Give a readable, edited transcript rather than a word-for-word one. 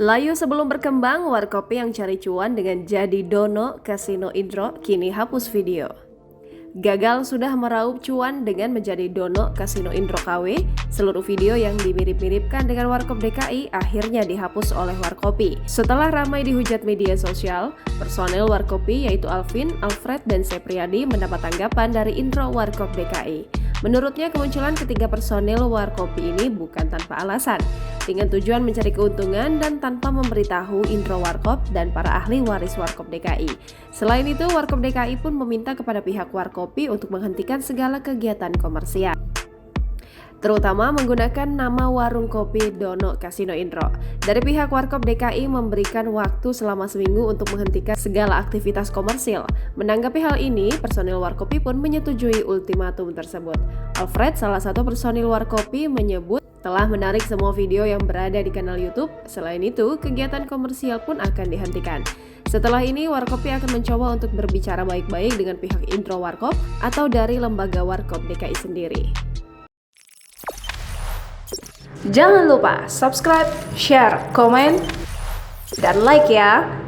Layu sebelum berkembang, Warkopi yang cari cuan dengan jadi dono kasino intro kini hapus video. Gagal sudah meraup cuan dengan menjadi dono kasino intro KW, seluruh video yang dimirip-miripkan dengan Warkop DKI akhirnya dihapus oleh Warkopi. Setelah ramai dihujat media sosial, personel Warkopi yaitu Alvin, Alfred, dan Sepriadi mendapat tanggapan dari intro Warkop DKI. Menurutnya kemunculan ketiga personil Warkopi ini bukan tanpa alasan, dengan tujuan mencari keuntungan dan tanpa memberitahu intro Warkop dan para ahli waris Warkop DKI. Selain itu, Warkop DKI pun meminta kepada pihak Warkopi untuk menghentikan segala kegiatan komersial, terutama menggunakan nama warung kopi Dono Kasino Intro. Dari pihak Warkop DKI memberikan waktu selama seminggu untuk menghentikan segala aktivitas komersil. Menanggapi hal ini, personil Warkopi pun menyetujui ultimatum tersebut. Alfred, salah satu personil Warkopi, menyebut telah menarik semua video yang berada di kanal YouTube. Selain itu, kegiatan komersial pun akan dihentikan. Setelah ini, Warkopi akan mencoba untuk berbicara baik-baik dengan pihak intro Warkop atau dari lembaga Warkop DKI sendiri. Jangan lupa subscribe, share, komen, dan like ya!